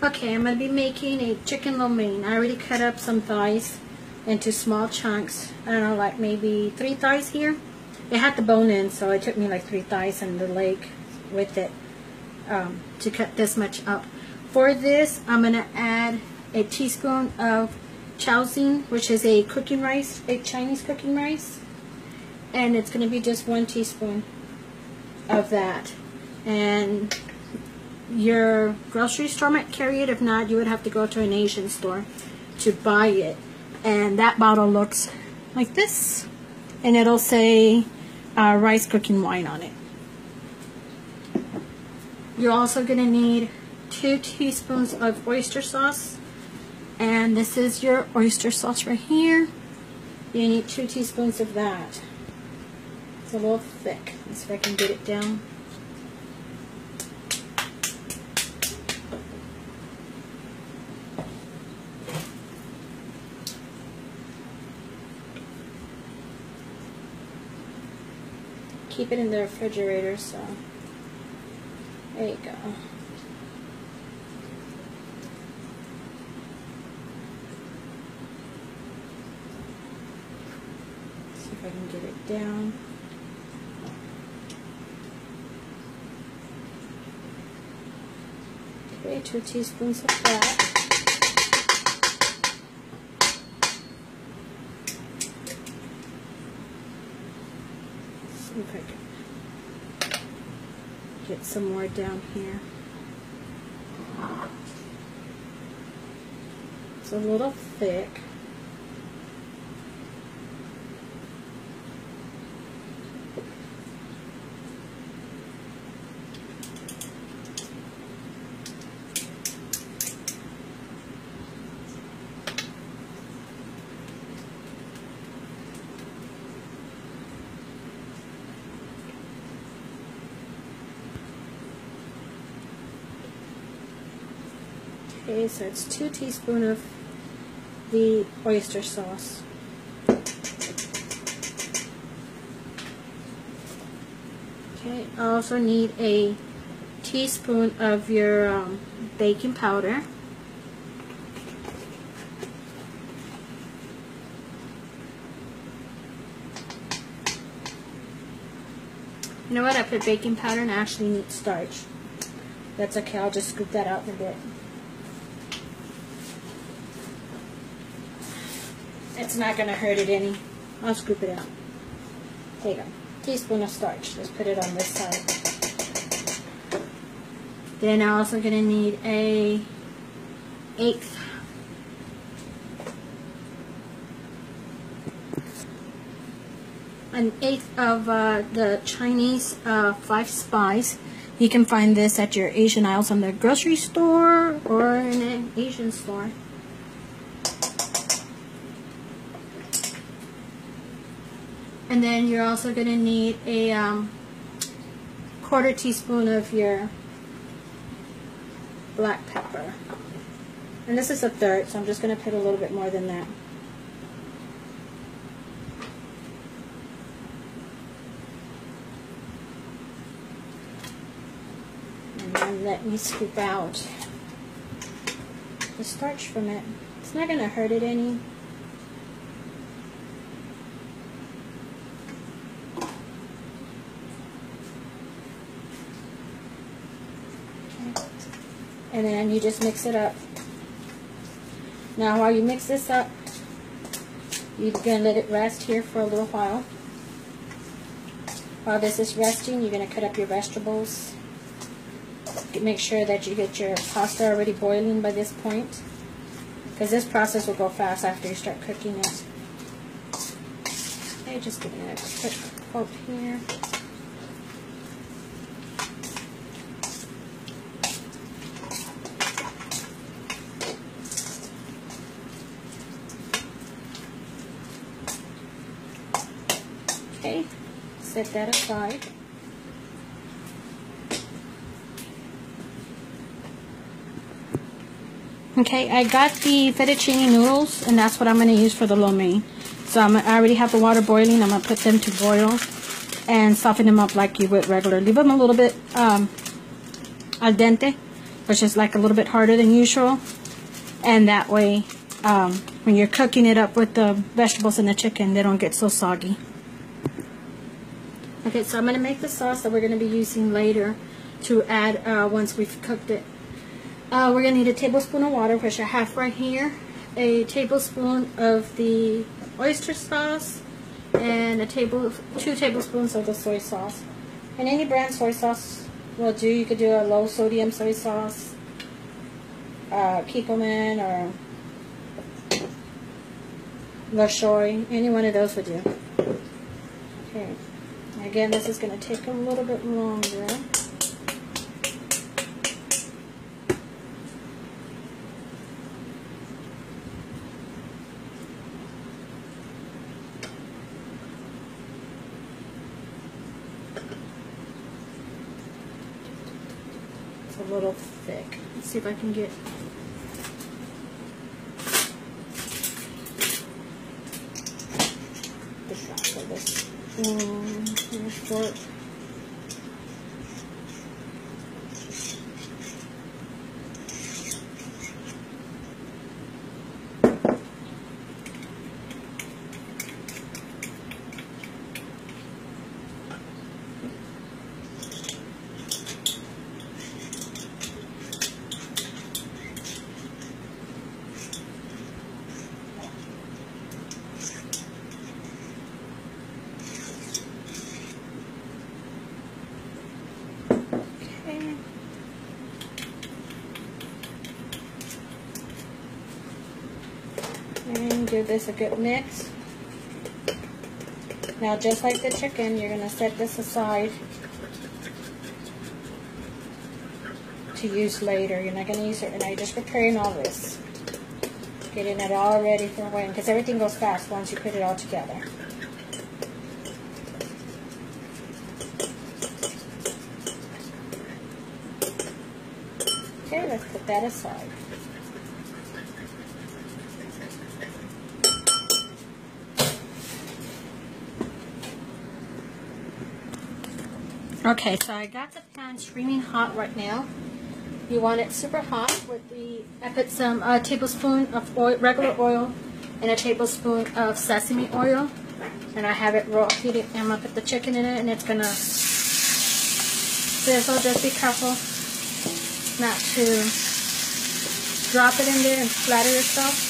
Okay, I'm going to be making a chicken lo mein. I already cut up some thighs into small chunks. I don't know, like maybe 3 thighs here. It had the bone in, so it took me like 3 thighs and the leg with it to cut this much up. For this, I'm going to add a teaspoon of Shaoxing, which is a cooking rice, a Chinese cooking rice. And it's going to be just 1 teaspoon of that. And your grocery store might carry it. If not, you would have to go to an Asian store to buy it. And that bottle looks like this. And it'll say rice cooking wine on it. You're also going to need 2 teaspoons of oyster sauce. And this is your oyster sauce right here. You need 2 teaspoons of that. It's a little thick. Let's see if I can get it down. Keep it in the refrigerator, so there you go. See if I can get it down. Okay, 2 teaspoons of that. See if I can get some more down here. It's a little thick. Okay, so it's 2 teaspoons of the oyster sauce. Okay, I also need a teaspoon of your baking powder. You know what? I put baking powder and I actually need starch. That's okay, I'll just scoop that out in a bit. It's not going to hurt it any. I'll scoop it out. There you go. Teaspoon of starch. Let's put it on this side. Then I'm also going to need an eighth of the Chinese 5 spice. You can find this at your Asian aisles on the grocery store or in an Asian store. And then you're also going to need a 1/4 teaspoon of your black pepper. And this is 1/3, so I'm just going to put a little bit more than that. And then let me scoop out the starch from it. It's not going to hurt it any. And then you just mix it up. Now while you mix this up, you're going to let it rest here for a little while. While this is resting, you're going to cut up your vegetables. Make sure that you get your pasta already boiling by this point, because this process will go fast after you start cooking it. Okay, just give it a quick coat here. Okay, set that aside. Okay, I got the fettuccine noodles, and that's what I'm going to use for the lo mein. So I already have the water boiling. I'm going to put them to boil and soften them up like you would regular. Leave them a little bit al dente which is like a little bit harder than usual. And that way, when you're cooking it up with the vegetables and the chicken, they don't get so soggy. Okay, so I'm going to make the sauce that we're going to be using later to add once we've cooked it. We're going to need a tablespoon of water, which I have right here, a tablespoon of the oyster sauce, and 2 tablespoons of the soy sauce. And any brand soy sauce will do. You could do a low sodium soy sauce, Chow or choy, any one of those would do. Okay. Again, this is going to take a little bit longer. It's a little thick. Let's see if I can get the shot of this. Short. And give this a good mix. Now, just like the chicken, you're going to set this aside to use later. You're not going to use it, and I'm just preparing all this, getting it all ready for when, because everything goes fast once you put it all together. Okay, let's put that aside. Okay, so I got the pan steaming hot right now. You want it super hot. I put some tablespoon of oil, regular oil, and a tablespoon of sesame oil, and I have it raw heated. I'm gonna put the chicken in it, and it's gonna sizzle. Just be careful not to drop it in there and splatter yourself.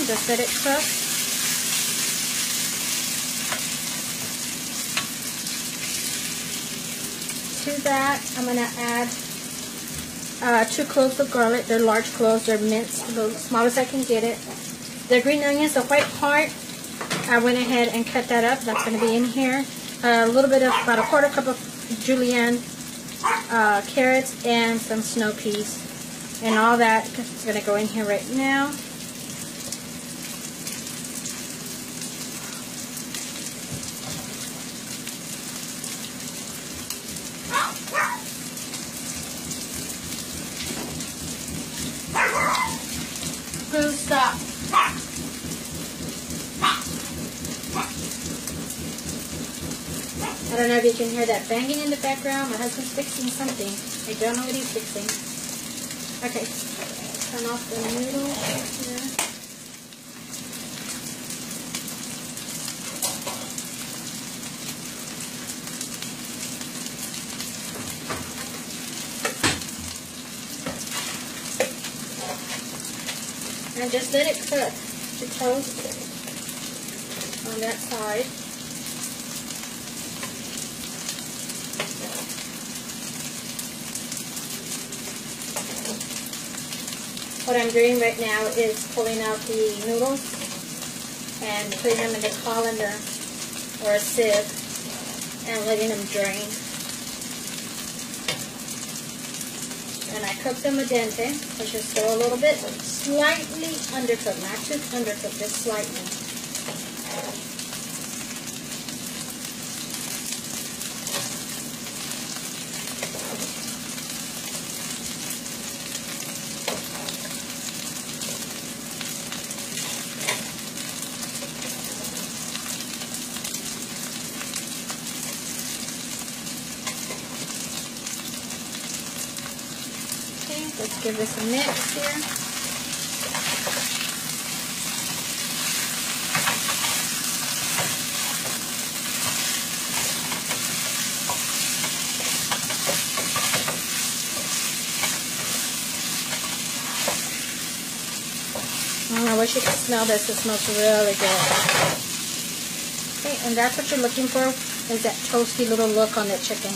Just let it cook. To that, I'm going to add 2 cloves of garlic. They're large cloves. They're minced, the smallest I can get it. The green onions, the white part, I went ahead and cut that up. That's going to be in here. A little bit of, about a 1/4 cup of julienne carrots, and some snow peas. And all that is going to go in here right now. Stop. I don't know if you can hear that banging in the background. My husband's fixing something. I don't know what he's fixing. Okay, turn off the noodles here. And just let it cook to toast on that side. What I'm doing right now is pulling out the noodles and putting them in a colander or a sieve and letting them drain. And I cook them al dente, which is still a little bit slightly undercooked, not too undercooked, just slightly. Let's give this a mix here. I wish you could smell this. It smells really good. Okay, and that's what you're looking for, is that toasty little look on the chicken.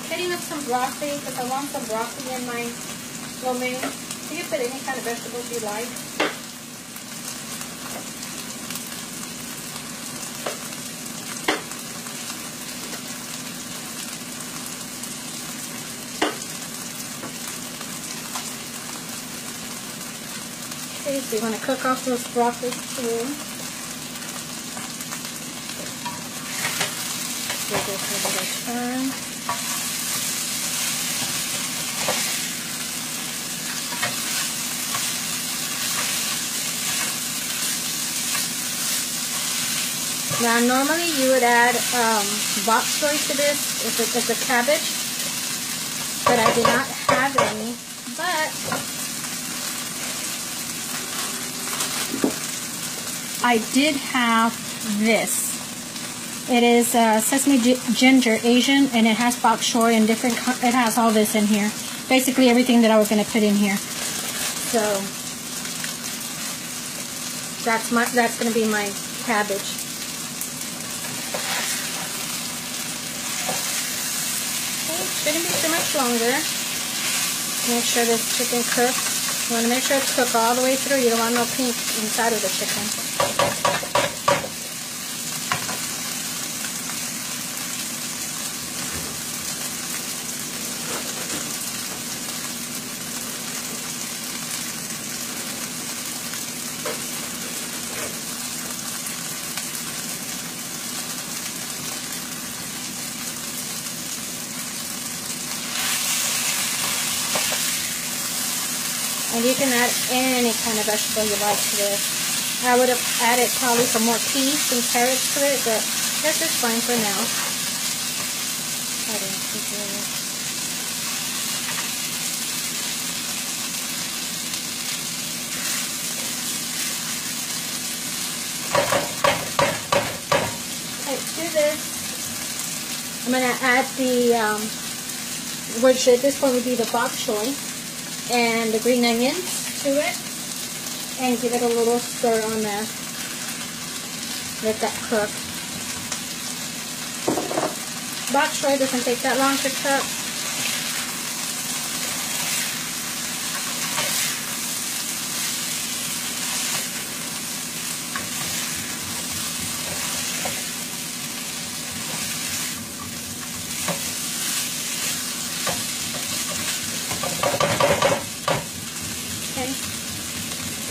Cutting up some broccoli because I want some broccoli in my lo mein. You can put any kind of vegetables you like. Okay, so you want to cook off those broccoli too. Give this a little turn. Now, normally you would add bok choy to this if it's a cabbage, but I did not have any. But I did have this. It is sesame ginger Asian, and it has bok choy and different. It has all this in here. Basically, everything that I was going to put in here. So that's going to be my cabbage. Shouldn't be too much longer. Make sure this chicken cooks. You want to make sure it's cooked all the way through. You don't want no pink inside of the chicken. And you can add any kind of vegetable you like to this. I would have added probably some more peas and carrots to it, but this is fine for now. Let's do this. I'm going to add the, which at this point would be the bok choy, and the green onions to it, and give it a little stir on there. Let that cook. Bok choy doesn't take that long to cook.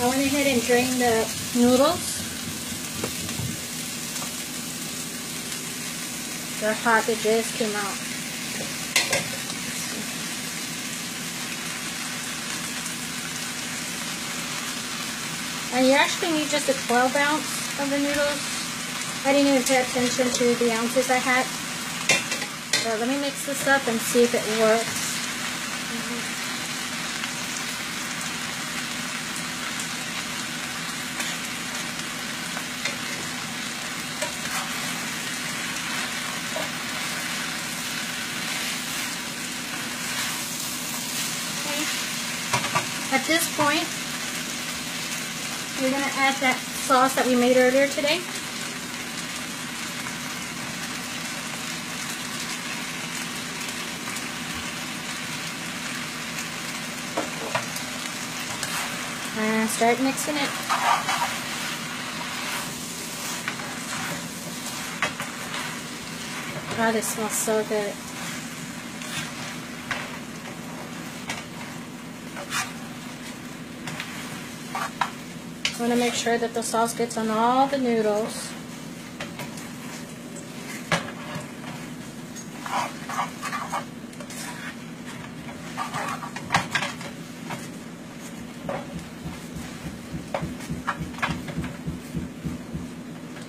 I went ahead and drained the noodles. They're hot, they just came out. And you actually need just a 12 ounce of the noodles. I didn't even pay attention to the ounces I had. So let me mix this up and see if it works. At this point, you're going to add that sauce that we made earlier today. And start mixing it. Oh, this smells so good. I want to make sure that the sauce gets on all the noodles.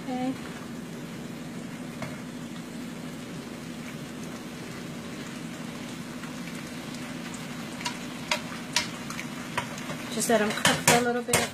Okay. Just let them cook for a little bit.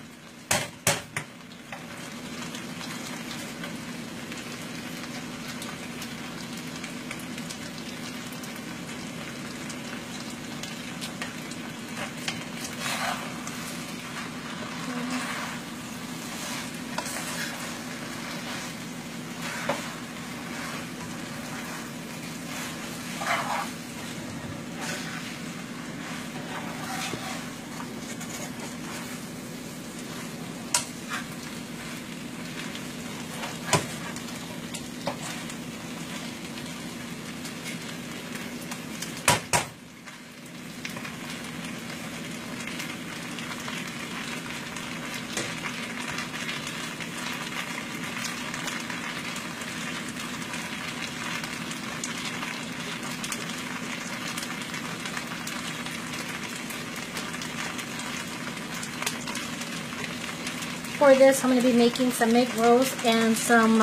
For this, I'm going to be making some egg rolls and some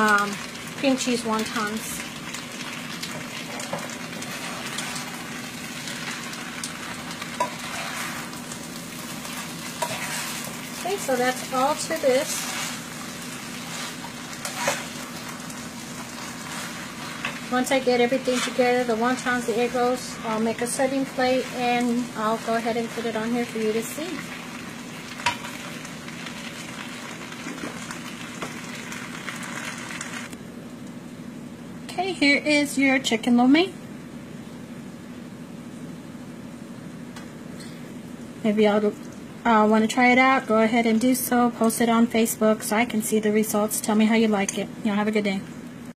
cream cheese wontons. Okay, so that's all to this. Once I get everything together, the wontons, the egg rolls, I'll make a serving plate and I'll go ahead and put it on here for you to see. Okay, here is your chicken lo mein. If y'all want to try it out, go ahead and do so. Post it on Facebook so I can see the results. Tell me how you like it. Y'all have a good day.